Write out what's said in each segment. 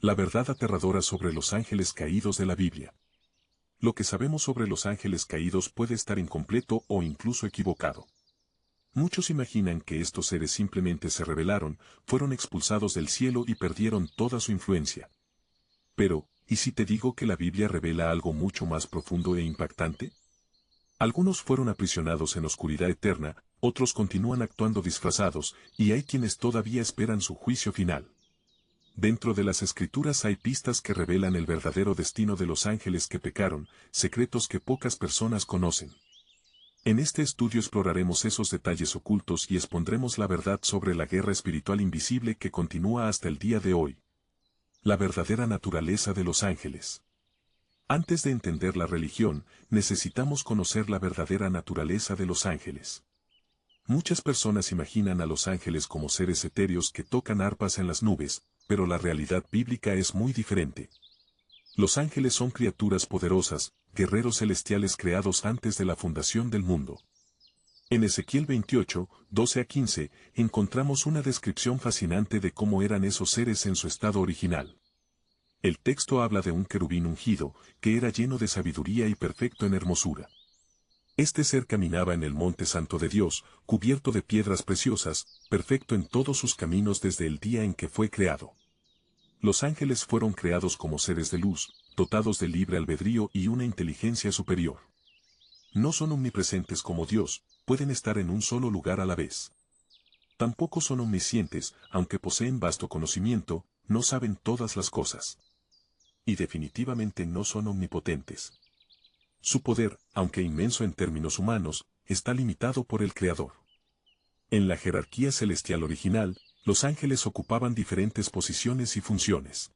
La verdad aterradora sobre los ángeles caídos de la Biblia. Lo que sabemos sobre los ángeles caídos puede estar incompleto o incluso equivocado. Muchos imaginan que estos seres simplemente se rebelaron, fueron expulsados del cielo y perdieron toda su influencia. Pero, ¿y si te digo que la Biblia revela algo mucho más profundo e impactante? Algunos fueron aprisionados en oscuridad eterna, otros continúan actuando disfrazados, y hay quienes todavía esperan su juicio final. Dentro de las Escrituras hay pistas que revelan el verdadero destino de los ángeles que pecaron, secretos que pocas personas conocen. En este estudio exploraremos esos detalles ocultos y expondremos la verdad sobre la guerra espiritual invisible que continúa hasta el día de hoy. La verdadera naturaleza de los ángeles. Antes de entender la religión, necesitamos conocer la verdadera naturaleza de los ángeles. Muchas personas imaginan a los ángeles como seres etéreos que tocan arpas en las nubes, pero la realidad bíblica es muy diferente. Los ángeles son criaturas poderosas, guerreros celestiales creados antes de la fundación del mundo. En Ezequiel 28, 12 a 15, encontramos una descripción fascinante de cómo eran esos seres en su estado original. El texto habla de un querubín ungido, que era lleno de sabiduría y perfecto en hermosura. Este ser caminaba en el monte santo de Dios, cubierto de piedras preciosas, perfecto en todos sus caminos desde el día en que fue creado. Los ángeles fueron creados como seres de luz, dotados de libre albedrío y una inteligencia superior. No son omnipresentes como Dios, pueden estar en un solo lugar a la vez. Tampoco son omniscientes, aunque poseen vasto conocimiento, no saben todas las cosas. Y definitivamente no son omnipotentes. Su poder, aunque inmenso en términos humanos, está limitado por el Creador. En la jerarquía celestial original, los ángeles ocupaban diferentes posiciones y funciones.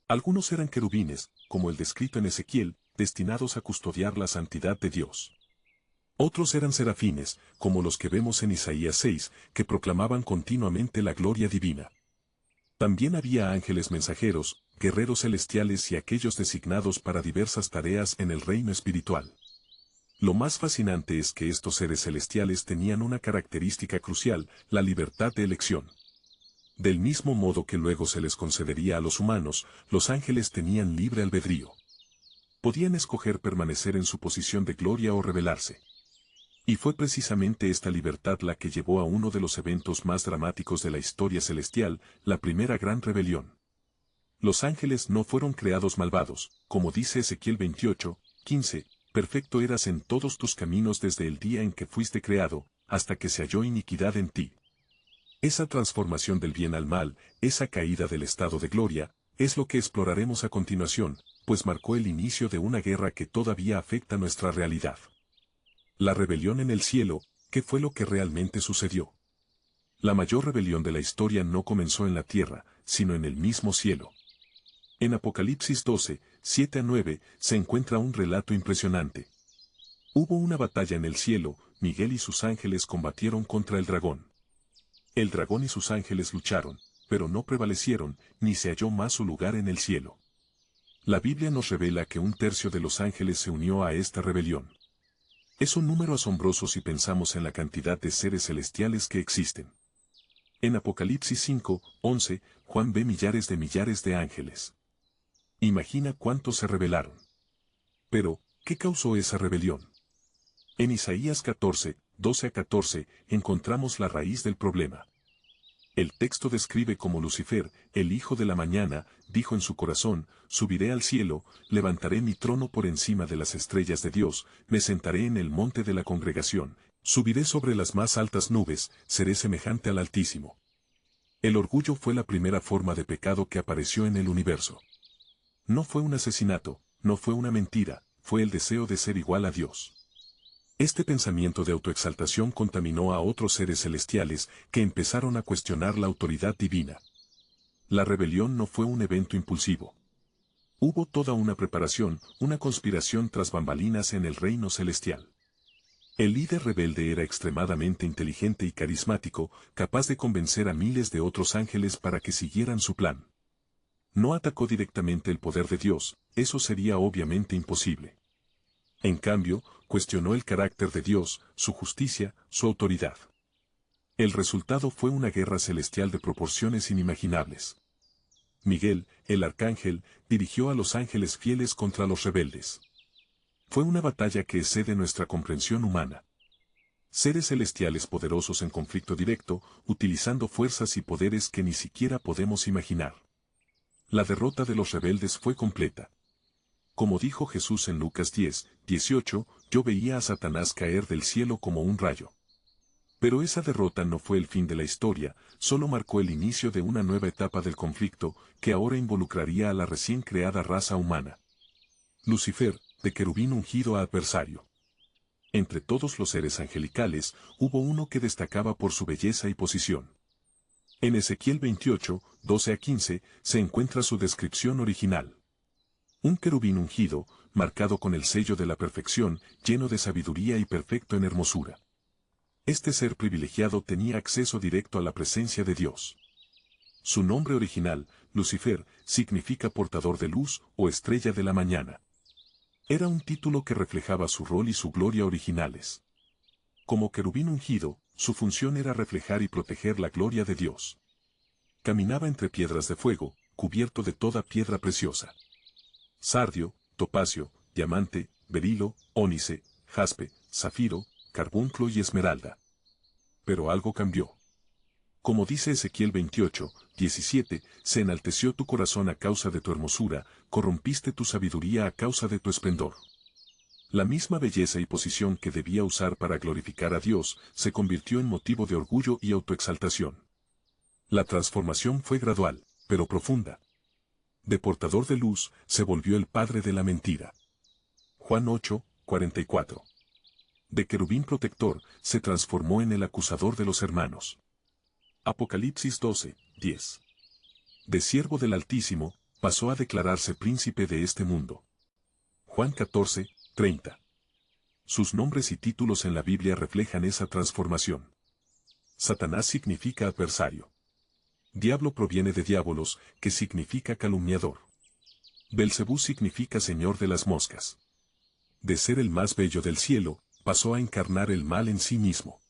Algunos eran querubines, como el descrito en Ezequiel, destinados a custodiar la santidad de Dios. Otros eran serafines, como los que vemos en Isaías 6, que proclamaban continuamente la gloria divina. También había ángeles mensajeros, guerreros celestiales y aquellos designados para diversas tareas en el reino espiritual. Lo más fascinante es que estos seres celestiales tenían una característica crucial, la libertad de elección. Del mismo modo que luego se les concedería a los humanos, los ángeles tenían libre albedrío. Podían escoger permanecer en su posición de gloria o rebelarse. Y fue precisamente esta libertad la que llevó a uno de los eventos más dramáticos de la historia celestial, la primera gran rebelión. Los ángeles no fueron creados malvados, como dice Ezequiel 28, 15, perfecto eras en todos tus caminos desde el día en que fuiste creado, hasta que se halló iniquidad en ti. Esa transformación del bien al mal, esa caída del estado de gloria, es lo que exploraremos a continuación, pues marcó el inicio de una guerra que todavía afecta nuestra realidad. La rebelión en el cielo, ¿qué fue lo que realmente sucedió? La mayor rebelión de la historia no comenzó en la tierra, sino en el mismo cielo. En Apocalipsis 12, 7 a 9, se encuentra un relato impresionante. Hubo una batalla en el cielo, Miguel y sus ángeles combatieron contra el dragón. El dragón y sus ángeles lucharon, pero no prevalecieron, ni se halló más su lugar en el cielo. La Biblia nos revela que un tercio de los ángeles se unió a esta rebelión. Es un número asombroso si pensamos en la cantidad de seres celestiales que existen. En Apocalipsis 5, 11, Juan ve millares de ángeles. Imagina cuántos se rebelaron. Pero, ¿qué causó esa rebelión? En Isaías 14, 12 a 14, encontramos la raíz del problema. El texto describe cómo Lucifer, el hijo de la mañana, dijo en su corazón, subiré al cielo, levantaré mi trono por encima de las estrellas de Dios, me sentaré en el monte de la congregación, subiré sobre las más altas nubes, seré semejante al Altísimo. El orgullo fue la primera forma de pecado que apareció en el universo. No fue un asesinato, no fue una mentira, fue el deseo de ser igual a Dios. Este pensamiento de autoexaltación contaminó a otros seres celestiales que empezaron a cuestionar la autoridad divina. La rebelión no fue un evento impulsivo. Hubo toda una preparación, una conspiración tras bambalinas en el reino celestial. El líder rebelde era extremadamente inteligente y carismático, capaz de convencer a miles de otros ángeles para que siguieran su plan. No atacó directamente el poder de Dios, eso sería obviamente imposible. En cambio, cuestionó el carácter de Dios, su justicia, su autoridad. El resultado fue una guerra celestial de proporciones inimaginables. Miguel, el arcángel, dirigió a los ángeles fieles contra los rebeldes. Fue una batalla que excede nuestra comprensión humana. Seres celestiales poderosos en conflicto directo, utilizando fuerzas y poderes que ni siquiera podemos imaginar. La derrota de los rebeldes fue completa. Como dijo Jesús en Lucas 10, 18, yo veía a Satanás caer del cielo como un rayo. Pero esa derrota no fue el fin de la historia, solo marcó el inicio de una nueva etapa del conflicto, que ahora involucraría a la recién creada raza humana. Lucifer, de querubín ungido a adversario. Entre todos los seres angelicales, hubo uno que destacaba por su belleza y posición. En Ezequiel 28, 12 a 15, se encuentra su descripción original. Un querubín ungido, marcado con el sello de la perfección, lleno de sabiduría y perfecto en hermosura. Este ser privilegiado tenía acceso directo a la presencia de Dios. Su nombre original, Lucifer, significa portador de luz o estrella de la mañana. Era un título que reflejaba su rol y su gloria originales. Como querubín ungido, su función era reflejar y proteger la gloria de Dios. Caminaba entre piedras de fuego, cubierto de toda piedra preciosa. Sardio, topacio, diamante, berilo, ónice, jaspe, zafiro, carbunclo y esmeralda. Pero algo cambió. Como dice Ezequiel 28, 17, se enalteció tu corazón a causa de tu hermosura, corrompiste tu sabiduría a causa de tu esplendor. La misma belleza y posición que debía usar para glorificar a Dios, se convirtió en motivo de orgullo y autoexaltación. La transformación fue gradual, pero profunda. De portador de luz, se volvió el padre de la mentira. Juan 8, 44. De querubín protector, se transformó en el acusador de los hermanos. Apocalipsis 12, 10. De siervo del Altísimo, pasó a declararse príncipe de este mundo. Juan 14, 30. Sus nombres y títulos en la Biblia reflejan esa transformación. Satanás significa adversario. Diablo proviene de diabolos, que significa calumniador. Belcebú significa señor de las moscas. De ser el más bello del cielo, pasó a encarnar el mal en sí mismo.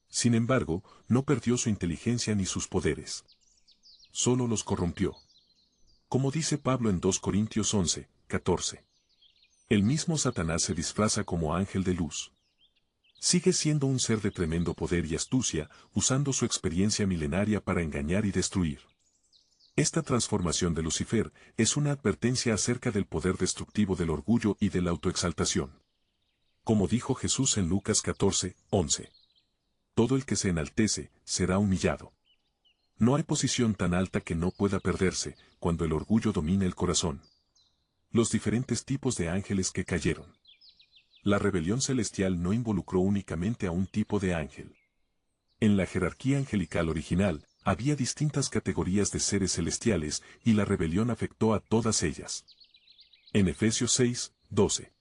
Sin embargo, no perdió su inteligencia ni sus poderes. Solo los corrompió. Como dice Pablo en 2 Corintios 11, 14. El mismo Satanás se disfraza como ángel de luz. Sigue siendo un ser de tremendo poder y astucia, usando su experiencia milenaria para engañar y destruir. Esta transformación de Lucifer es una advertencia acerca del poder destructivo del orgullo y de la autoexaltación. Como dijo Jesús en Lucas 14, 11. Todo el que se enaltece, será humillado. No hay posición tan alta que no pueda perderse, cuando el orgullo domina el corazón. Los diferentes tipos de ángeles que cayeron. La rebelión celestial no involucró únicamente a un tipo de ángel. En la jerarquía angelical original, había distintas categorías de seres celestiales, y la rebelión afectó a todas ellas. En Efesios 6, 12.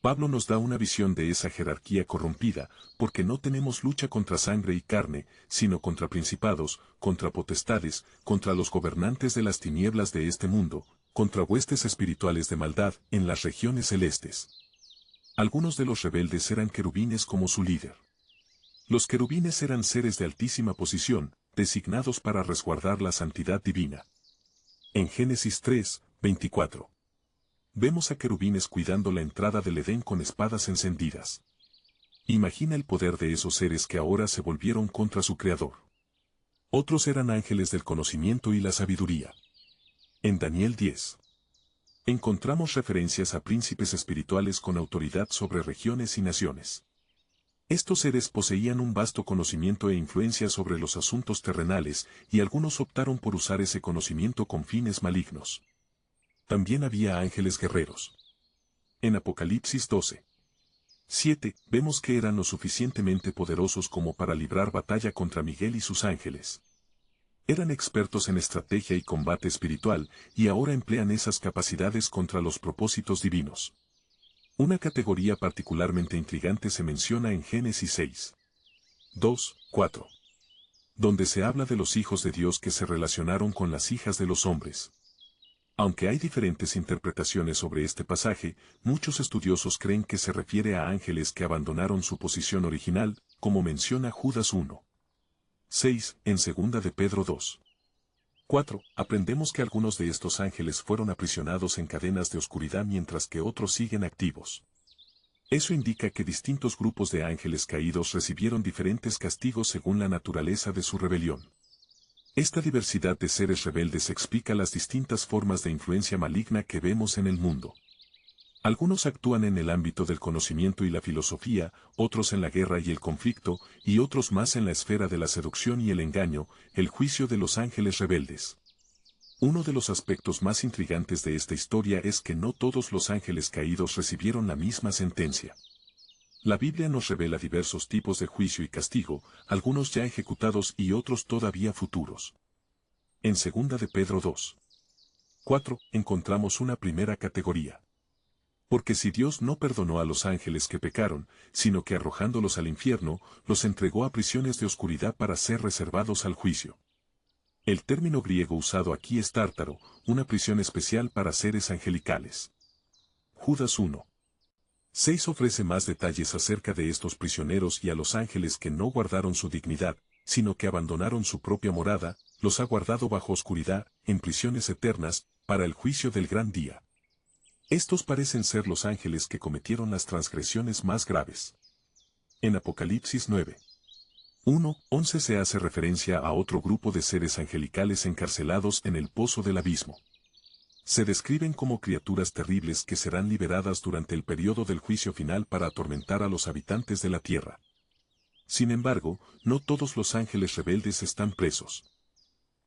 Pablo nos da una visión de esa jerarquía corrompida, porque no tenemos lucha contra sangre y carne, sino contra principados, contra potestades, contra los gobernantes de las tinieblas de este mundo, contra huestes espirituales de maldad en las regiones celestes. Algunos de los rebeldes eran querubines como su líder. Los querubines eran seres de altísima posición, designados para resguardar la santidad divina. En Génesis 3, 24. Vemos a querubines cuidando la entrada del Edén con espadas encendidas. Imagina el poder de esos seres que ahora se volvieron contra su Creador. Otros eran ángeles del conocimiento y la sabiduría. En Daniel 10. Encontramos referencias a príncipes espirituales con autoridad sobre regiones y naciones. Estos seres poseían un vasto conocimiento e influencia sobre los asuntos terrenales, y algunos optaron por usar ese conocimiento con fines malignos. También había ángeles guerreros. En Apocalipsis 12. 7, vemos que eran lo suficientemente poderosos como para librar batalla contra Miguel y sus ángeles. Eran expertos en estrategia y combate espiritual, y ahora emplean esas capacidades contra los propósitos divinos. Una categoría particularmente intrigante se menciona en Génesis 6. 2, 4. Donde se habla de los hijos de Dios que se relacionaron con las hijas de los hombres. Aunque hay diferentes interpretaciones sobre este pasaje, muchos estudiosos creen que se refiere a ángeles que abandonaron su posición original, como menciona Judas 1. 6, en 2 de Pedro 2. 4. Aprendemos que algunos de estos ángeles fueron aprisionados en cadenas de oscuridad mientras que otros siguen activos. Eso indica que distintos grupos de ángeles caídos recibieron diferentes castigos según la naturaleza de su rebelión. Esta diversidad de seres rebeldes explica las distintas formas de influencia maligna que vemos en el mundo. Algunos actúan en el ámbito del conocimiento y la filosofía, otros en la guerra y el conflicto, y otros más en la esfera de la seducción y el engaño, el juicio de los ángeles rebeldes. Uno de los aspectos más intrigantes de esta historia es que no todos los ángeles caídos recibieron la misma sentencia. La Biblia nos revela diversos tipos de juicio y castigo, algunos ya ejecutados y otros todavía futuros. En 2 de Pedro 2:4 encontramos una primera categoría. Porque si Dios no perdonó a los ángeles que pecaron, sino que arrojándolos al infierno, los entregó a prisiones de oscuridad para ser reservados al juicio. El término griego usado aquí es tártaro, una prisión especial para seres angelicales. Judas 1:6 ofrece más detalles acerca de estos prisioneros y a los ángeles que no guardaron su dignidad, sino que abandonaron su propia morada, los ha guardado bajo oscuridad, en prisiones eternas, para el juicio del gran día. Estos parecen ser los ángeles que cometieron las transgresiones más graves. En Apocalipsis 9:1-11 se hace referencia a otro grupo de seres angelicales encarcelados en el pozo del abismo. Se describen como criaturas terribles que serán liberadas durante el periodo del juicio final para atormentar a los habitantes de la tierra. Sin embargo, no todos los ángeles rebeldes están presos.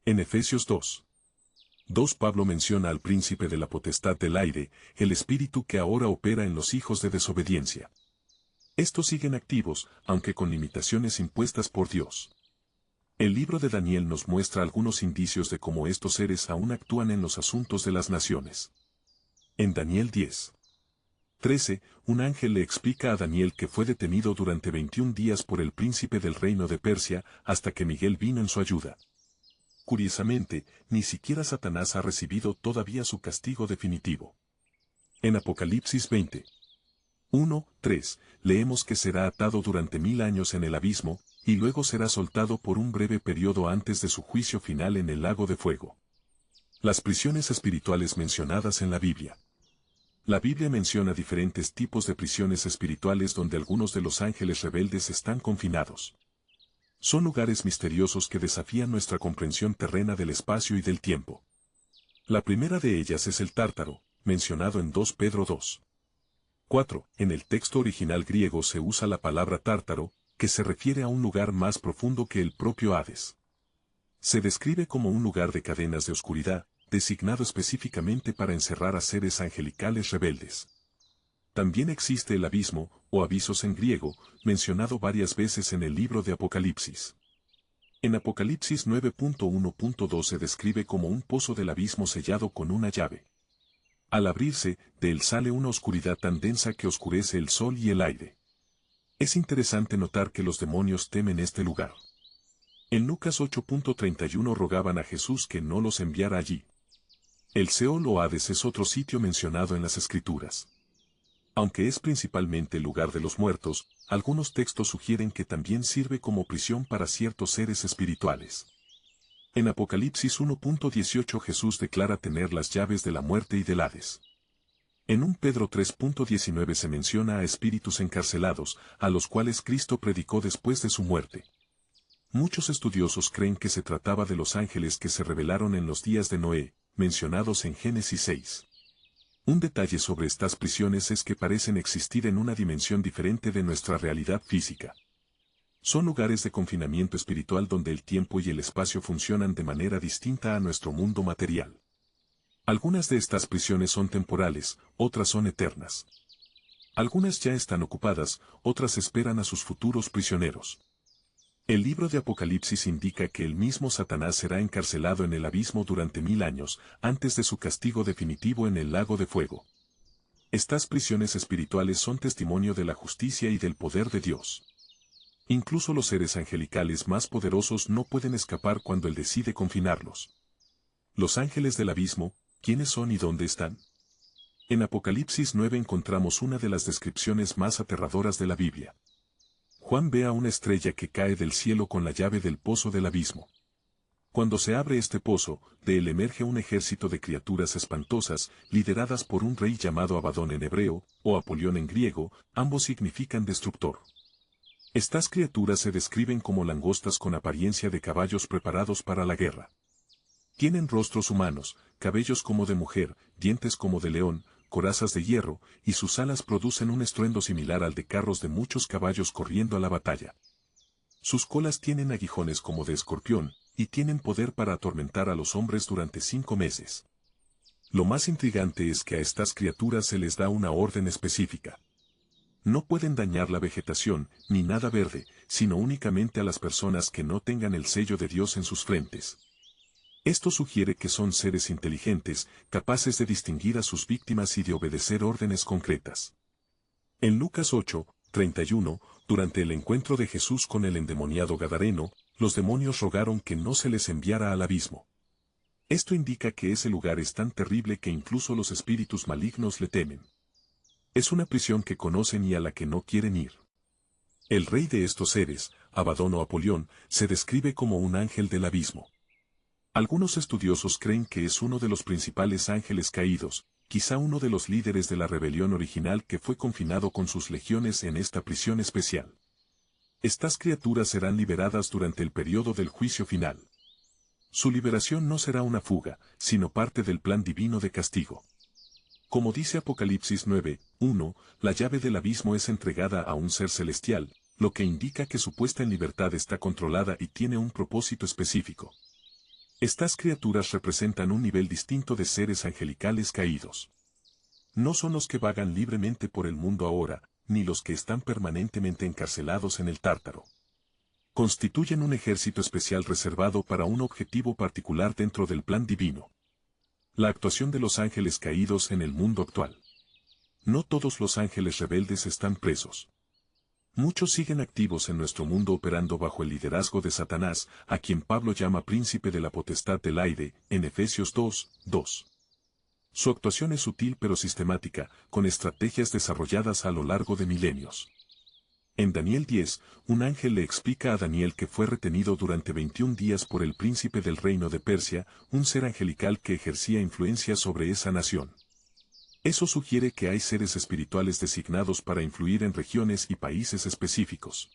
En Efesios 2:2 Pablo menciona al príncipe de la potestad del aire, el espíritu que ahora opera en los hijos de desobediencia. Estos siguen activos, aunque con limitaciones impuestas por Dios. El libro de Daniel nos muestra algunos indicios de cómo estos seres aún actúan en los asuntos de las naciones. En Daniel 10:13, un ángel le explica a Daniel que fue detenido durante 21 días por el príncipe del reino de Persia, hasta que Miguel vino en su ayuda. Curiosamente, ni siquiera Satanás ha recibido todavía su castigo definitivo. En Apocalipsis 20:1-3, leemos que será atado durante 1000 años en el abismo, y luego será soltado por un breve periodo antes de su juicio final en el lago de fuego. Las prisiones espirituales mencionadas en la Biblia. La Biblia menciona diferentes tipos de prisiones espirituales donde algunos de los ángeles rebeldes están confinados. Son lugares misteriosos que desafían nuestra comprensión terrena del espacio y del tiempo. La primera de ellas es el Tártaro, mencionado en 2 Pedro 2:4. En el texto original griego se usa la palabra tártaro, que se refiere a un lugar más profundo que el propio Hades. Se describe como un lugar de cadenas de oscuridad, designado específicamente para encerrar a seres angelicales rebeldes. También existe el abismo, o abisos en griego, mencionado varias veces en el libro de Apocalipsis. En Apocalipsis 9.1.2 se describe como un pozo del abismo sellado con una llave. Al abrirse, de él sale una oscuridad tan densa que oscurece el sol y el aire. Es interesante notar que los demonios temen este lugar. En Lucas 8.31 rogaban a Jesús que no los enviara allí. El Seol o Hades es otro sitio mencionado en las Escrituras. Aunque es principalmente el lugar de los muertos, algunos textos sugieren que también sirve como prisión para ciertos seres espirituales. En Apocalipsis 1.18 Jesús declara tener las llaves de la muerte y del Hades. En 1 Pedro 3.19 se menciona a espíritus encarcelados, a los cuales Cristo predicó después de su muerte. Muchos estudiosos creen que se trataba de los ángeles que se rebelaron en los días de Noé, mencionados en Génesis 6. Un detalle sobre estas prisiones es que parecen existir en una dimensión diferente de nuestra realidad física. Son lugares de confinamiento espiritual donde el tiempo y el espacio funcionan de manera distinta a nuestro mundo material. Algunas de estas prisiones son temporales, otras son eternas. Algunas ya están ocupadas, otras esperan a sus futuros prisioneros. El libro de Apocalipsis indica que el mismo Satanás será encarcelado en el abismo durante 1000 años, antes de su castigo definitivo en el lago de fuego. Estas prisiones espirituales son testimonio de la justicia y del poder de Dios. Incluso los seres angelicales más poderosos no pueden escapar cuando Él decide confinarlos. Los ángeles del abismo, ¿quiénes son y dónde están? En Apocalipsis 9 encontramos una de las descripciones más aterradoras de la Biblia. Juan ve a una estrella que cae del cielo con la llave del pozo del abismo. Cuando se abre este pozo, de él emerge un ejército de criaturas espantosas, lideradas por un rey llamado Abadón en hebreo, o Apolión en griego, ambos significan destructor. Estas criaturas se describen como langostas con apariencia de caballos preparados para la guerra. Tienen rostros humanos, cabellos como de mujer, dientes como de león, corazas de hierro, y sus alas producen un estruendo similar al de carros de muchos caballos corriendo a la batalla. Sus colas tienen aguijones como de escorpión, y tienen poder para atormentar a los hombres durante 5 meses. Lo más intrigante es que a estas criaturas se les da una orden específica. No pueden dañar la vegetación, ni nada verde, sino únicamente a las personas que no tengan el sello de Dios en sus frentes. Esto sugiere que son seres inteligentes, capaces de distinguir a sus víctimas y de obedecer órdenes concretas. En Lucas 8:31, durante el encuentro de Jesús con el endemoniado Gadareno, los demonios rogaron que no se les enviara al abismo. Esto indica que ese lugar es tan terrible que incluso los espíritus malignos le temen. Es una prisión que conocen y a la que no quieren ir. El rey de estos seres, Abadón o Apolión, se describe como un ángel del abismo. Algunos estudiosos creen que es uno de los principales ángeles caídos, quizá uno de los líderes de la rebelión original que fue confinado con sus legiones en esta prisión especial. Estas criaturas serán liberadas durante el periodo del juicio final. Su liberación no será una fuga, sino parte del plan divino de castigo. Como dice Apocalipsis 9:1, la llave del abismo es entregada a un ser celestial, lo que indica que su puesta en libertad está controlada y tiene un propósito específico. Estas criaturas representan un nivel distinto de seres angelicales caídos. No son los que vagan libremente por el mundo ahora, ni los que están permanentemente encarcelados en el Tártaro. Constituyen un ejército especial reservado para un objetivo particular dentro del plan divino. La actuación de los ángeles caídos en el mundo actual. No todos los ángeles rebeldes están presos. Muchos siguen activos en nuestro mundo operando bajo el liderazgo de Satanás, a quien Pablo llama príncipe de la potestad del aire, en Efesios 2:2. Su actuación es sutil pero sistemática, con estrategias desarrolladas a lo largo de milenios. En Daniel 10, un ángel le explica a Daniel que fue retenido durante 21 días por el príncipe del reino de Persia, un ser angelical que ejercía influencia sobre esa nación. Eso sugiere que hay seres espirituales designados para influir en regiones y países específicos.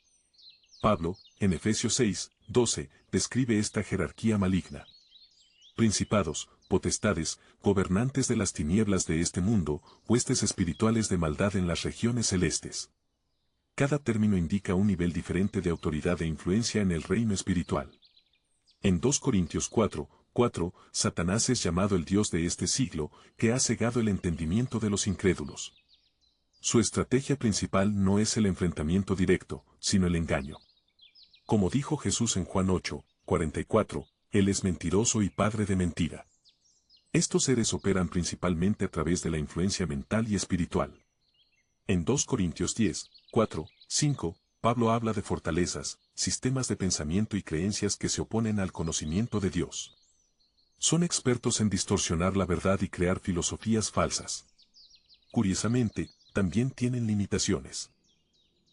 Pablo, en Efesios 6:12, describe esta jerarquía maligna. Principados, potestades, gobernantes de las tinieblas de este mundo, huestes espirituales de maldad en las regiones celestes. Cada término indica un nivel diferente de autoridad e influencia en el reino espiritual. En 2 Corintios 4:4, Satanás es llamado el Dios de este siglo, que ha cegado el entendimiento de los incrédulos. Su estrategia principal no es el enfrentamiento directo, sino el engaño. Como dijo Jesús en Juan 8:44, Él es mentiroso y padre de mentira. Estos seres operan principalmente a través de la influencia mental y espiritual. En 2 Corintios 10:4-5, Pablo habla de fortalezas, sistemas de pensamiento y creencias que se oponen al conocimiento de Dios. Son expertos en distorsionar la verdad y crear filosofías falsas. Curiosamente, también tienen limitaciones.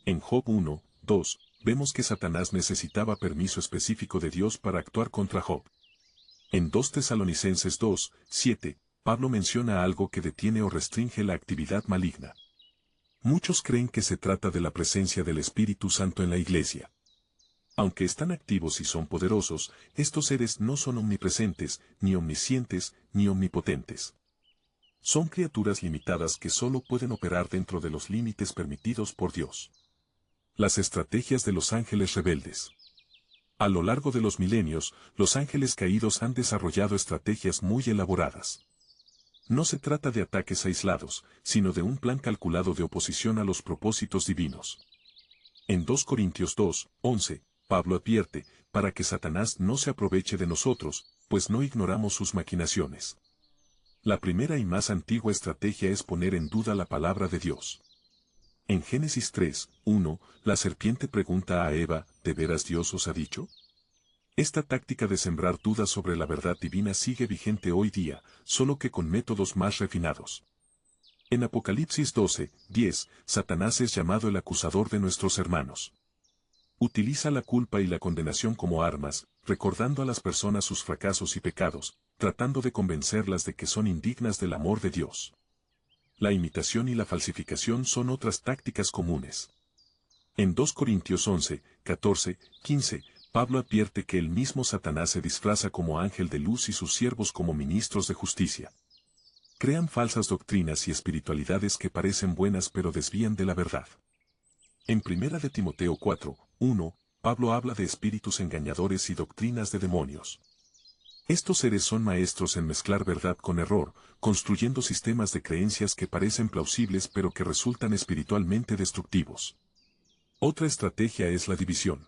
En Job 1:2, vemos que Satanás necesitaba permiso específico de Dios para actuar contra Job. En 2 Tesalonicenses 2:7, Pablo menciona algo que detiene o restringe la actividad maligna. Muchos creen que se trata de la presencia del Espíritu Santo en la iglesia. Aunque están activos y son poderosos, estos seres no son omnipresentes, ni omniscientes, ni omnipotentes. Son criaturas limitadas que solo pueden operar dentro de los límites permitidos por Dios. Las estrategias de los ángeles rebeldes. A lo largo de los milenios, los ángeles caídos han desarrollado estrategias muy elaboradas. No se trata de ataques aislados, sino de un plan calculado de oposición a los propósitos divinos. En 2 Corintios 2:11, Pablo advierte, para que Satanás no se aproveche de nosotros, pues no ignoramos sus maquinaciones. La primera y más antigua estrategia es poner en duda la palabra de Dios. En Génesis 3:1, la serpiente pregunta a Eva, ¿de veras Dios os ha dicho? Esta táctica de sembrar dudas sobre la verdad divina sigue vigente hoy día, solo que con métodos más refinados. En Apocalipsis 12:10, Satanás es llamado el acusador de nuestros hermanos. Utiliza la culpa y la condenación como armas, recordando a las personas sus fracasos y pecados, tratando de convencerlas de que son indignas del amor de Dios. La imitación y la falsificación son otras tácticas comunes. En 2 Corintios 11, 14, 15, Pablo advierte que el mismo Satanás se disfraza como ángel de luz y sus siervos como ministros de justicia. Crean falsas doctrinas y espiritualidades que parecen buenas pero desvían de la verdad. En 1 de Timoteo 4, 1, Pablo habla de espíritus engañadores y doctrinas de demonios. Estos seres son maestros en mezclar verdad con error, construyendo sistemas de creencias que parecen plausibles pero que resultan espiritualmente destructivos. Otra estrategia es la división.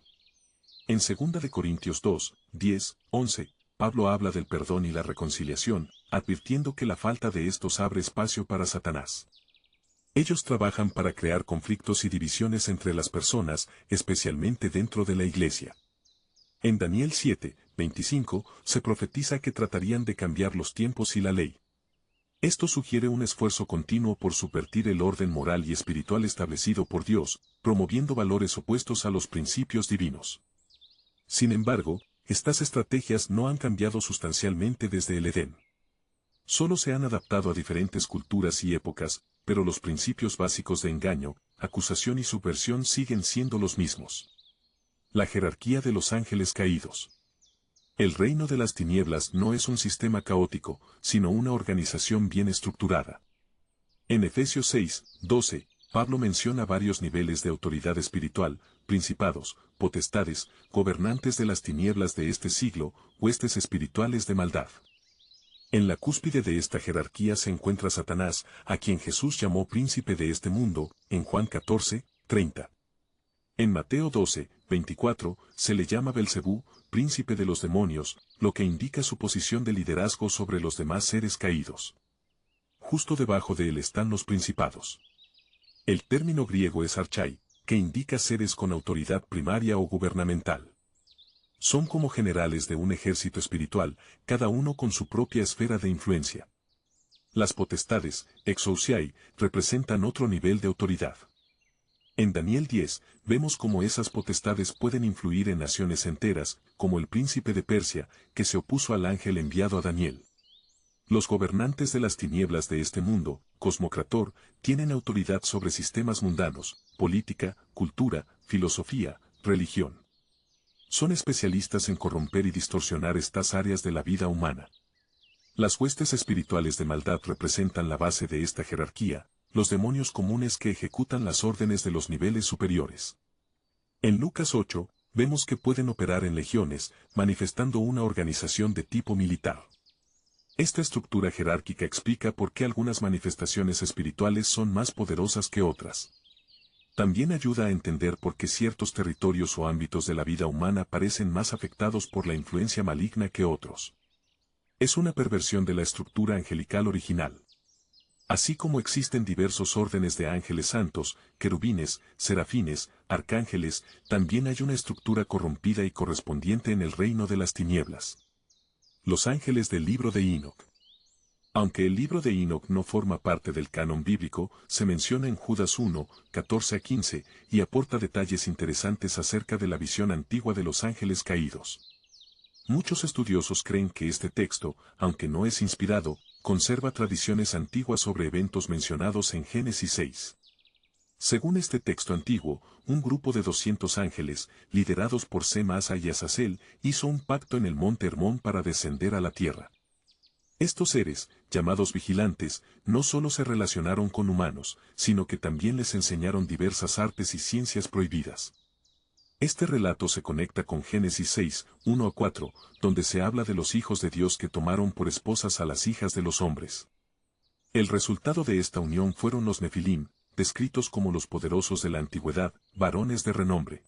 En 2 de Corintios 2, 10, 11, Pablo habla del perdón y la reconciliación, advirtiendo que la falta de estos abre espacio para Satanás. Ellos trabajan para crear conflictos y divisiones entre las personas, especialmente dentro de la iglesia. En Daniel 7, 25, se profetiza que tratarían de cambiar los tiempos y la ley. Esto sugiere un esfuerzo continuo por subvertir el orden moral y espiritual establecido por Dios, promoviendo valores opuestos a los principios divinos. Sin embargo, estas estrategias no han cambiado sustancialmente desde el Edén. Solo se han adaptado a diferentes culturas y épocas, pero los principios básicos de engaño, acusación y subversión siguen siendo los mismos. La jerarquía de los ángeles caídos. El reino de las tinieblas no es un sistema caótico, sino una organización bien estructurada. En Efesios 6, 12, Pablo menciona varios niveles de autoridad espiritual, principados, potestades, gobernantes de las tinieblas de este siglo, huestes espirituales de maldad. En la cúspide de esta jerarquía se encuentra Satanás, a quien Jesús llamó príncipe de este mundo, en Juan 14, 30. En Mateo 12, 24, se le llama Belcebú, príncipe de los demonios, lo que indica su posición de liderazgo sobre los demás seres caídos. Justo debajo de él están los principados. El término griego es archai, que indica seres con autoridad primaria o gubernamental. Son como generales de un ejército espiritual, cada uno con su propia esfera de influencia. Las potestades, exousiai, representan otro nivel de autoridad. En Daniel 10, vemos cómo esas potestades pueden influir en naciones enteras, como el príncipe de Persia, que se opuso al ángel enviado a Daniel. Los gobernantes de las tinieblas de este mundo, Cosmocrator, tienen autoridad sobre sistemas mundanos, política, cultura, filosofía, religión. Son especialistas en corromper y distorsionar estas áreas de la vida humana. Las huestes espirituales de maldad representan la base de esta jerarquía, los demonios comunes que ejecutan las órdenes de los niveles superiores. En Lucas 8, vemos que pueden operar en legiones, manifestando una organización de tipo militar. Esta estructura jerárquica explica por qué algunas manifestaciones espirituales son más poderosas que otras. También ayuda a entender por qué ciertos territorios o ámbitos de la vida humana parecen más afectados por la influencia maligna que otros. Es una perversión de la estructura angelical original. Así como existen diversos órdenes de ángeles santos, querubines, serafines, arcángeles, también hay una estructura corrompida y correspondiente en el reino de las tinieblas. Los ángeles del libro de Enoc. Aunque el libro de Enoc no forma parte del canon bíblico, se menciona en Judas 1, 14 a 15, y aporta detalles interesantes acerca de la visión antigua de los ángeles caídos. Muchos estudiosos creen que este texto, aunque no es inspirado, conserva tradiciones antiguas sobre eventos mencionados en Génesis 6. Según este texto antiguo, un grupo de 200 ángeles, liderados por Sem-Asa y Azazel, hizo un pacto en el monte Hermón para descender a la tierra. Estos seres, llamados vigilantes, no solo se relacionaron con humanos, sino que también les enseñaron diversas artes y ciencias prohibidas. Este relato se conecta con Génesis 6, 1 a 4, donde se habla de los hijos de Dios que tomaron por esposas a las hijas de los hombres. El resultado de esta unión fueron los Nefilim, descritos como los poderosos de la antigüedad, varones de renombre.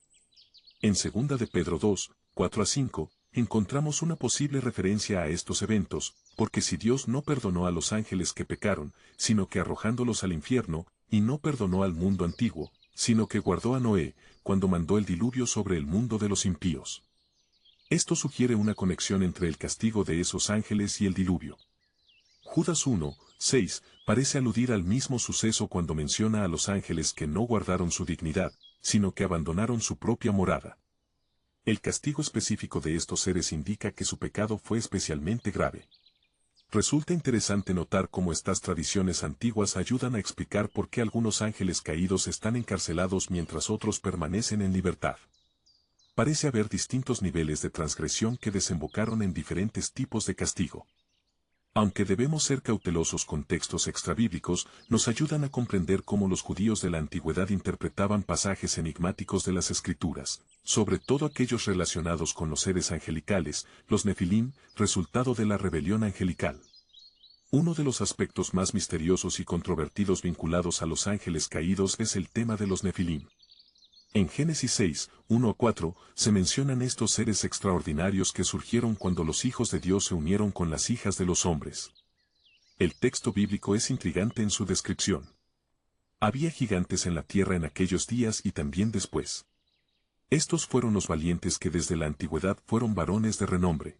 En 2 de Pedro 2, 4 a 5, encontramos una posible referencia a estos eventos, porque si Dios no perdonó a los ángeles que pecaron, sino que arrojándolos al infierno, y no perdonó al mundo antiguo, sino que guardó a Noé, cuando mandó el diluvio sobre el mundo de los impíos. Esto sugiere una conexión entre el castigo de esos ángeles y el diluvio. Judas 1, 6, parece aludir al mismo suceso cuando menciona a los ángeles que no guardaron su dignidad, sino que abandonaron su propia morada. El castigo específico de estos seres indica que su pecado fue especialmente grave. Resulta interesante notar cómo estas tradiciones antiguas ayudan a explicar por qué algunos ángeles caídos están encarcelados mientras otros permanecen en libertad. Parece haber distintos niveles de transgresión que desembocaron en diferentes tipos de castigo. Aunque debemos ser cautelosos con textos extrabíblicos, nos ayudan a comprender cómo los judíos de la antigüedad interpretaban pasajes enigmáticos de las Escrituras, sobre todo aquellos relacionados con los seres angelicales, los nefilim, resultado de la rebelión angelical. Uno de los aspectos más misteriosos y controvertidos vinculados a los ángeles caídos es el tema de los nefilim. En Génesis 6, 1-4, se mencionan estos seres extraordinarios que surgieron cuando los hijos de Dios se unieron con las hijas de los hombres. El texto bíblico es intrigante en su descripción. Había gigantes en la tierra en aquellos días y también después. Estos fueron los valientes que desde la antigüedad fueron varones de renombre.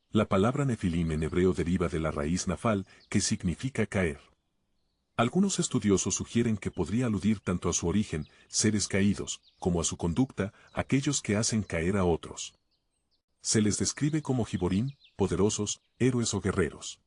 La palabra nefilim en hebreo deriva de la raíz nafal, que significa caer. Algunos estudiosos sugieren que podría aludir tanto a su origen, seres caídos, como a su conducta, aquellos que hacen caer a otros. Se les describe como giborim, poderosos, héroes o guerreros.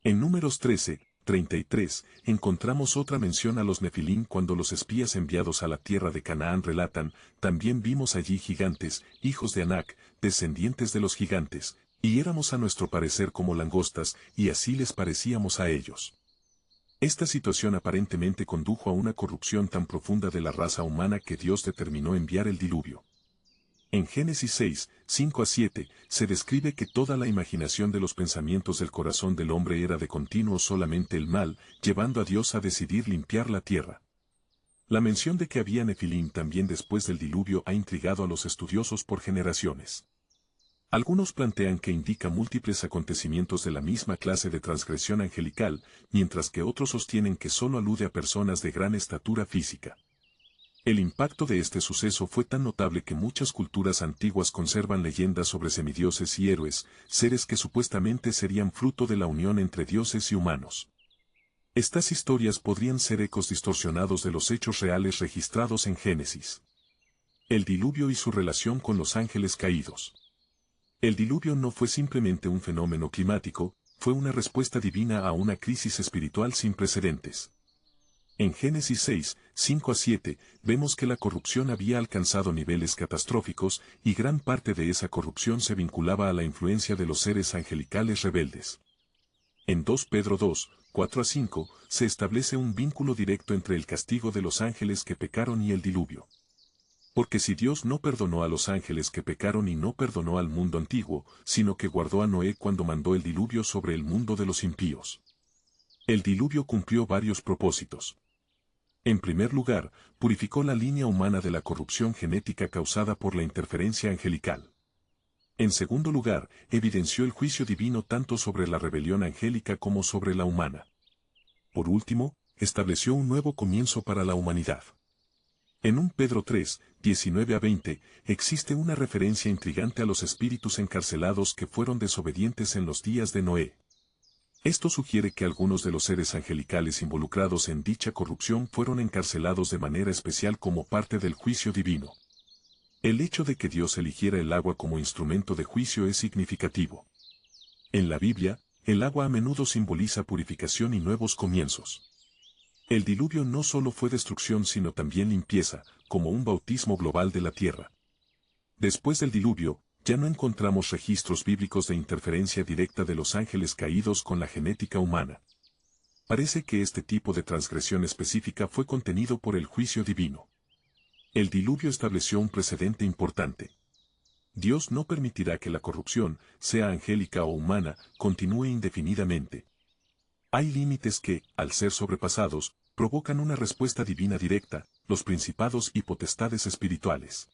En Números 13, 33, encontramos otra mención a los nefilim cuando los espías enviados a la tierra de Canaán relatan, también vimos allí gigantes, hijos de Anac, descendientes de los gigantes, y éramos a nuestro parecer como langostas, y así les parecíamos a ellos. Esta situación aparentemente condujo a una corrupción tan profunda de la raza humana que Dios determinó enviar el diluvio. En Génesis 6, 5-7, se describe que toda la imaginación de los pensamientos del corazón del hombre era de continuo solamente el mal, llevando a Dios a decidir limpiar la tierra. La mención de que había nefilim también después del diluvio ha intrigado a los estudiosos por generaciones. Algunos plantean que indica múltiples acontecimientos de la misma clase de transgresión angelical, mientras que otros sostienen que solo alude a personas de gran estatura física. El impacto de este suceso fue tan notable que muchas culturas antiguas conservan leyendas sobre semidioses y héroes, seres que supuestamente serían fruto de la unión entre dioses y humanos. Estas historias podrían ser ecos distorsionados de los hechos reales registrados en Génesis. El diluvio y su relación con los ángeles caídos. El diluvio no fue simplemente un fenómeno climático, fue una respuesta divina a una crisis espiritual sin precedentes. En Génesis 6, 5-7, vemos que la corrupción había alcanzado niveles catastróficos y gran parte de esa corrupción se vinculaba a la influencia de los seres angelicales rebeldes. En 2 Pedro 2, 4-5, se establece un vínculo directo entre el castigo de los ángeles que pecaron y el diluvio. Porque si Dios no perdonó a los ángeles que pecaron y no perdonó al mundo antiguo, sino que guardó a Noé cuando mandó el diluvio sobre el mundo de los impíos. El diluvio cumplió varios propósitos. En primer lugar, purificó la línea humana de la corrupción genética causada por la interferencia angelical. En segundo lugar, evidenció el juicio divino tanto sobre la rebelión angélica como sobre la humana. Por último, estableció un nuevo comienzo para la humanidad. En 1 Pedro 3, 19-20, existe una referencia intrigante a los espíritus encarcelados que fueron desobedientes en los días de Noé. Esto sugiere que algunos de los seres angelicales involucrados en dicha corrupción fueron encarcelados de manera especial como parte del juicio divino. El hecho de que Dios eligiera el agua como instrumento de juicio es significativo. En la Biblia, el agua a menudo simboliza purificación y nuevos comienzos. El diluvio no solo fue destrucción sino también limpieza, como un bautismo global de la tierra. Después del diluvio, ya no encontramos registros bíblicos de interferencia directa de los ángeles caídos con la genética humana. Parece que este tipo de transgresión específica fue contenido por el juicio divino. El diluvio estableció un precedente importante. Dios no permitirá que la corrupción, sea angélica o humana, continúe indefinidamente. Hay límites que, al ser sobrepasados, provocan una respuesta divina directa, los principados y potestades espirituales.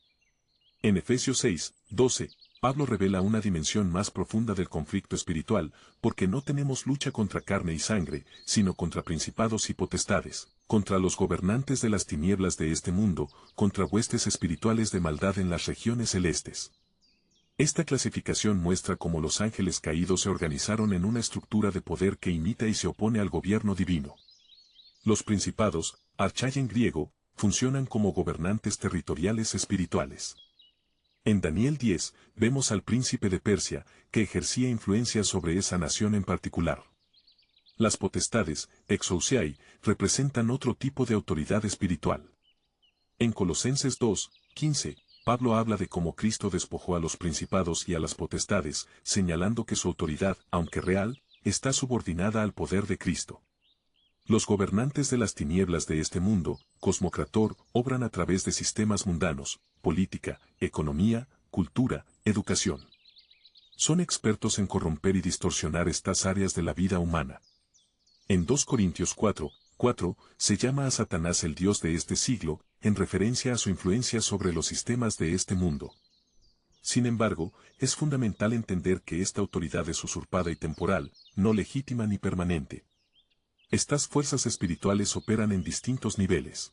En Efesios 6, 12, Pablo revela una dimensión más profunda del conflicto espiritual, porque no tenemos lucha contra carne y sangre, sino contra principados y potestades, contra los gobernantes de las tinieblas de este mundo, contra huestes espirituales de maldad en las regiones celestes. Esta clasificación muestra cómo los ángeles caídos se organizaron en una estructura de poder que imita y se opone al gobierno divino. Los principados, archai en griego, funcionan como gobernantes territoriales espirituales. En Daniel 10, vemos al príncipe de Persia, que ejercía influencia sobre esa nación en particular. Las potestades, exousiai, representan otro tipo de autoridad espiritual. En Colosenses 2, 15, Pablo habla de cómo Cristo despojó a los principados y a las potestades, señalando que su autoridad, aunque real, está subordinada al poder de Cristo. Los gobernantes de las tinieblas de este mundo, cosmocrator, obran a través de sistemas mundanos, política, economía, cultura, educación. Son expertos en corromper y distorsionar estas áreas de la vida humana. En 2 Corintios 4, 4, se llama a Satanás el Dios de este siglo, en referencia a su influencia sobre los sistemas de este mundo. Sin embargo, es fundamental entender que esta autoridad es usurpada y temporal, no legítima ni permanente. Estas fuerzas espirituales operan en distintos niveles.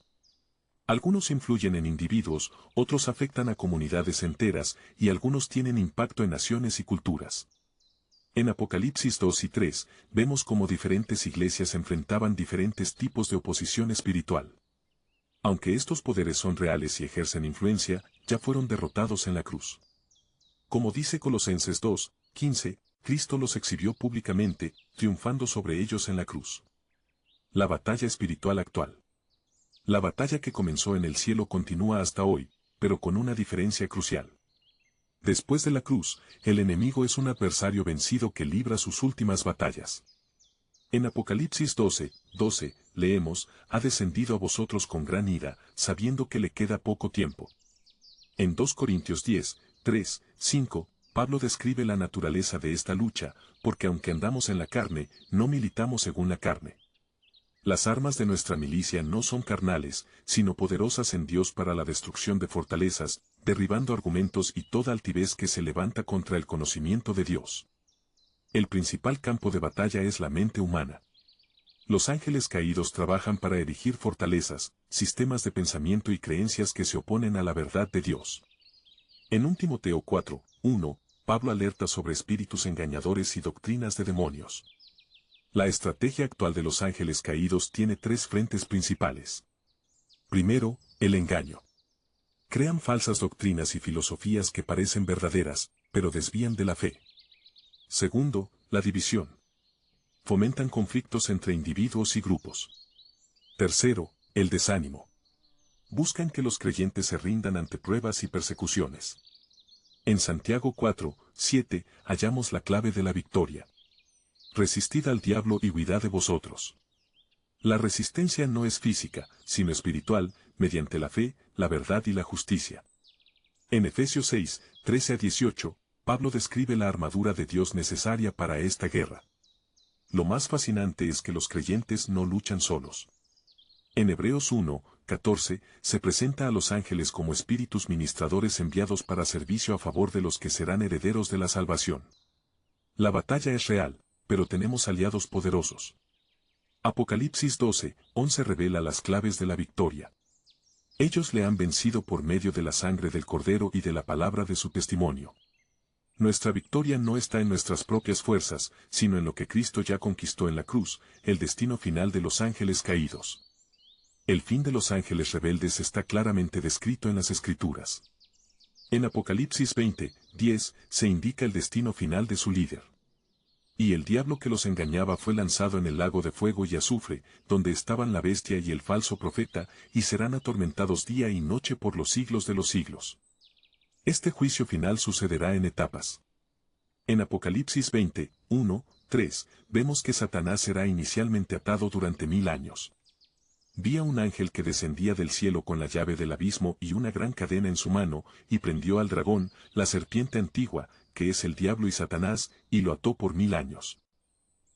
Algunos influyen en individuos, otros afectan a comunidades enteras, y algunos tienen impacto en naciones y culturas. En Apocalipsis 2 y 3, vemos cómo diferentes iglesias enfrentaban diferentes tipos de oposición espiritual. Aunque estos poderes son reales y ejercen influencia, ya fueron derrotados en la cruz. Como dice Colosenses 2, 15, Cristo los exhibió públicamente, triunfando sobre ellos en la cruz. La batalla espiritual actual. La batalla que comenzó en el cielo continúa hasta hoy, pero con una diferencia crucial. Después de la cruz, el enemigo es un adversario vencido que libra sus últimas batallas. En Apocalipsis 12, 12, leemos, ha descendido a vosotros con gran ira, sabiendo que le queda poco tiempo. En 2 Corintios 10, 3, 5, Pablo describe la naturaleza de esta lucha, porque aunque andamos en la carne, no militamos según la carne. Las armas de nuestra milicia no son carnales, sino poderosas en Dios para la destrucción de fortalezas, derribando argumentos y toda altivez que se levanta contra el conocimiento de Dios. El principal campo de batalla es la mente humana. Los ángeles caídos trabajan para erigir fortalezas, sistemas de pensamiento y creencias que se oponen a la verdad de Dios. En 1 Timoteo 4, 1, Pablo alerta sobre espíritus engañadores y doctrinas de demonios. La estrategia actual de los ángeles caídos tiene 3 frentes principales. Primero, el engaño. Crean falsas doctrinas y filosofías que parecen verdaderas, pero desvían de la fe. Segundo, la división. Fomentan conflictos entre individuos y grupos. Tercero, el desánimo. Buscan que los creyentes se rindan ante pruebas y persecuciones. En Santiago 4, 7, hallamos la clave de la victoria. Resistid al diablo y huirá de vosotros. La resistencia no es física, sino espiritual, mediante la fe, la verdad y la justicia. En Efesios 6, 13 a 18, Pablo describe la armadura de Dios necesaria para esta guerra. Lo más fascinante es que los creyentes no luchan solos. En Hebreos 1, 14, se presenta a los ángeles como espíritus ministradores enviados para servicio a favor de los que serán herederos de la salvación. La batalla es real, pero tenemos aliados poderosos. Apocalipsis 12, 11 revela las claves de la victoria. Ellos le han vencido por medio de la sangre del Cordero y de la palabra de su testimonio. Nuestra victoria no está en nuestras propias fuerzas, sino en lo que Cristo ya conquistó en la cruz, el destino final de los ángeles caídos. El fin de los ángeles rebeldes está claramente descrito en las Escrituras. En Apocalipsis 20, 10, se indica el destino final de su líder. Y el diablo que los engañaba fue lanzado en el lago de fuego y azufre, donde estaban la bestia y el falso profeta, y serán atormentados día y noche por los siglos de los siglos. Este juicio final sucederá en etapas. En Apocalipsis 20, 1, 3, vemos que Satanás será inicialmente atado durante 1000 años. Vi a un ángel que descendía del cielo con la llave del abismo y una gran cadena en su mano, y prendió al dragón, la serpiente antigua, que es el diablo y Satanás, y lo ató por 1000 años.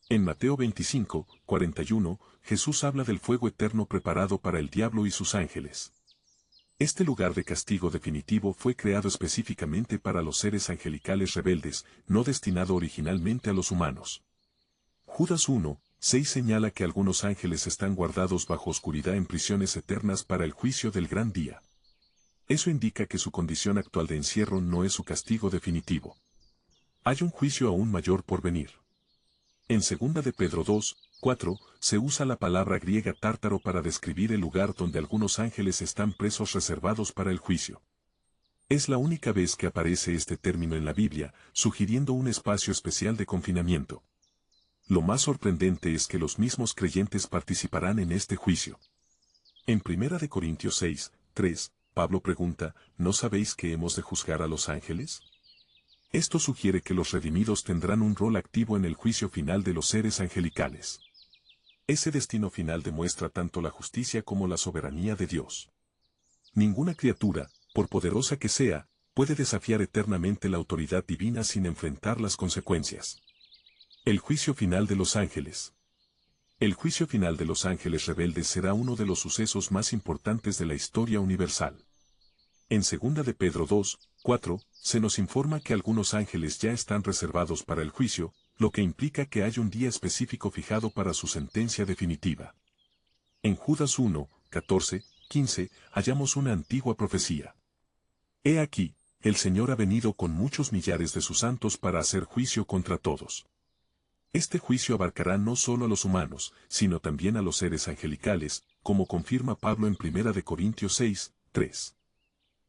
En Mateo 25, 41, Jesús habla del fuego eterno preparado para el diablo y sus ángeles. Este lugar de castigo definitivo fue creado específicamente para los seres angelicales rebeldes, no destinado originalmente a los humanos. Judas 1, 6 señala que algunos ángeles están guardados bajo oscuridad en prisiones eternas para el juicio del gran día. Eso indica que su condición actual de encierro no es su castigo definitivo. Hay un juicio aún mayor por venir. En 2 de Pedro 2, 4. Se usa la palabra griega tártaro para describir el lugar donde algunos ángeles están presos reservados para el juicio. Es la única vez que aparece este término en la Biblia, sugiriendo un espacio especial de confinamiento. Lo más sorprendente es que los mismos creyentes participarán en este juicio. En 1 Corintios 6, 3, Pablo pregunta, ¿no sabéis que hemos de juzgar a los ángeles? Esto sugiere que los redimidos tendrán un rol activo en el juicio final de los seres angelicales. Ese destino final demuestra tanto la justicia como la soberanía de Dios. Ninguna criatura, por poderosa que sea, puede desafiar eternamente la autoridad divina sin enfrentar las consecuencias. El juicio final de los ángeles. El juicio final de los ángeles rebeldes será uno de los sucesos más importantes de la historia universal. En 2 de Pedro 2, 4, se nos informa que algunos ángeles ya están reservados para el juicio, lo que implica que hay un día específico fijado para su sentencia definitiva. En Judas 1, 14, 15, hallamos una antigua profecía. He aquí, el Señor ha venido con muchos millares de sus santos para hacer juicio contra todos. Este juicio abarcará no solo a los humanos, sino también a los seres angelicales, como confirma Pablo en 1 Corintios 6, 3.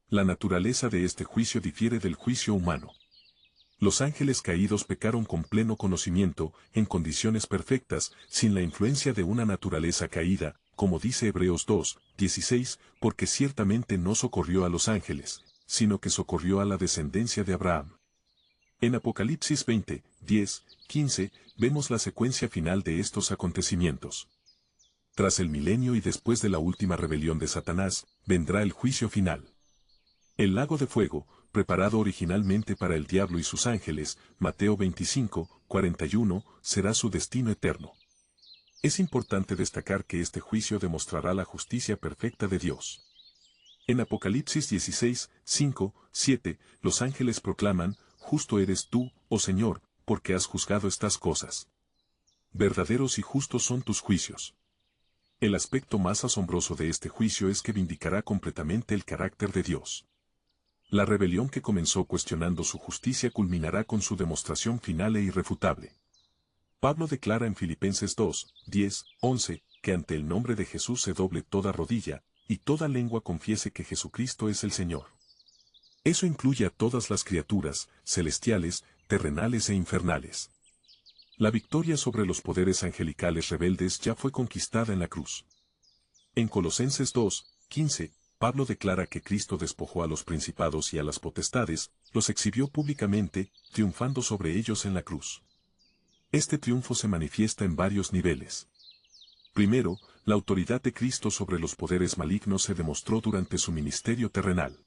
La naturaleza de este juicio difiere del juicio humano. Los ángeles caídos pecaron con pleno conocimiento, en condiciones perfectas, sin la influencia de una naturaleza caída, como dice Hebreos 2, 16, porque ciertamente no socorrió a los ángeles, sino que socorrió a la descendencia de Abraham. En Apocalipsis 20, 10, 15, vemos la secuencia final de estos acontecimientos. Tras el milenio y después de la última rebelión de Satanás, vendrá el juicio final. El lago de fuego, preparado originalmente para el diablo y sus ángeles, Mateo 25, 41, será su destino eterno. Es importante destacar que este juicio demostrará la justicia perfecta de Dios. En Apocalipsis 16, 5, 7, los ángeles proclaman, «Justo eres tú, oh Señor, porque has juzgado estas cosas. Verdaderos y justos son tus juicios». El aspecto más asombroso de este juicio es que vindicará completamente el carácter de Dios. La rebelión que comenzó cuestionando su justicia culminará con su demostración final e irrefutable. Pablo declara en Filipenses 2, 10, 11, que ante el nombre de Jesús se doble toda rodilla, y toda lengua confiese que Jesucristo es el Señor. Eso incluye a todas las criaturas, celestiales, terrenales e infernales. La victoria sobre los poderes angelicales rebeldes ya fue conquistada en la cruz. En Colosenses 2, 15, Pablo declara que Cristo despojó a los principados y a las potestades, los exhibió públicamente, triunfando sobre ellos en la cruz. Este triunfo se manifiesta en varios niveles. Primero, la autoridad de Cristo sobre los poderes malignos se demostró durante su ministerio terrenal.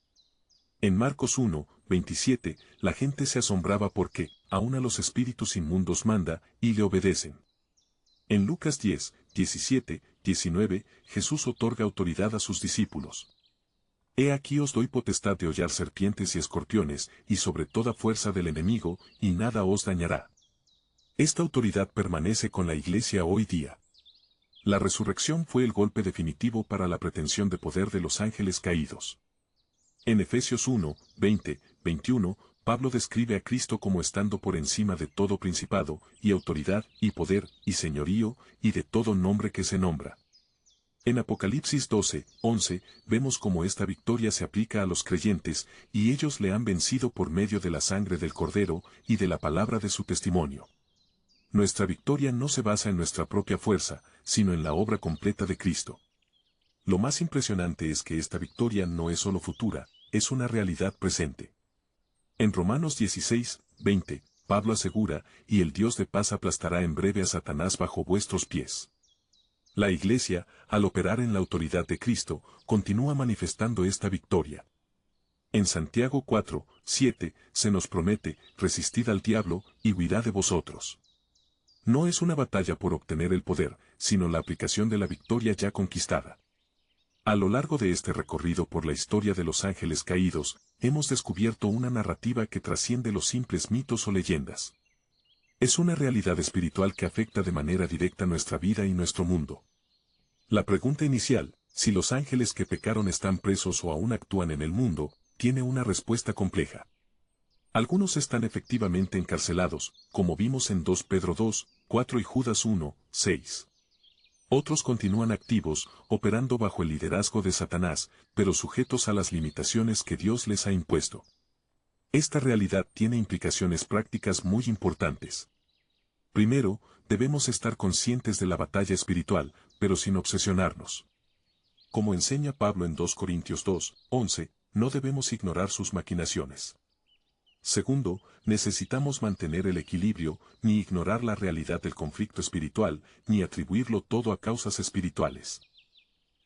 En Marcos 1, 27, la gente se asombraba porque, aun a los espíritus inmundos manda, y le obedecen. En Lucas 10, 17, 19, Jesús otorga autoridad a sus discípulos. He aquí os doy potestad de hollar serpientes y escorpiones, y sobre toda fuerza del enemigo, y nada os dañará. Esta autoridad permanece con la Iglesia hoy día. La resurrección fue el golpe definitivo para la pretensión de poder de los ángeles caídos. En Efesios 1, 20, 21, Pablo describe a Cristo como estando por encima de todo principado, y autoridad, y poder, y señorío, y de todo nombre que se nombra. En Apocalipsis 12, 11, vemos cómo esta victoria se aplica a los creyentes, y ellos le han vencido por medio de la sangre del Cordero, y de la palabra de su testimonio. Nuestra victoria no se basa en nuestra propia fuerza, sino en la obra completa de Cristo. Lo más impresionante es que esta victoria no es solo futura, es una realidad presente. En Romanos 16, 20, Pablo asegura, y el Dios de paz aplastará en breve a Satanás bajo vuestros pies. La Iglesia, al operar en la autoridad de Cristo, continúa manifestando esta victoria. En Santiago 4, 7, se nos promete, resistid al diablo, y huirá de vosotros. No es una batalla por obtener el poder, sino la aplicación de la victoria ya conquistada. A lo largo de este recorrido por la historia de los ángeles caídos, hemos descubierto una narrativa que trasciende los simples mitos o leyendas. Es una realidad espiritual que afecta de manera directa nuestra vida y nuestro mundo. La pregunta inicial, si los ángeles que pecaron están presos o aún actúan en el mundo, tiene una respuesta compleja. Algunos están efectivamente encarcelados, como vimos en 2 Pedro 2, 4 y Judas 1, 6. Otros continúan activos, operando bajo el liderazgo de Satanás, pero sujetos a las limitaciones que Dios les ha impuesto. Esta realidad tiene implicaciones prácticas muy importantes. Primero, debemos estar conscientes de la batalla espiritual, pero sin obsesionarnos. Como enseña Pablo en 2 Corintios 2, 11, no debemos ignorar sus maquinaciones. Segundo, necesitamos mantener el equilibrio, ni ignorar la realidad del conflicto espiritual, ni atribuirlo todo a causas espirituales.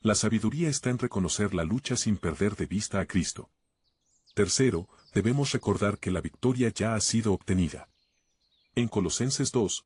La sabiduría está en reconocer la lucha sin perder de vista a Cristo. Tercero, debemos recordar que la victoria ya ha sido obtenida. En Colosenses 2,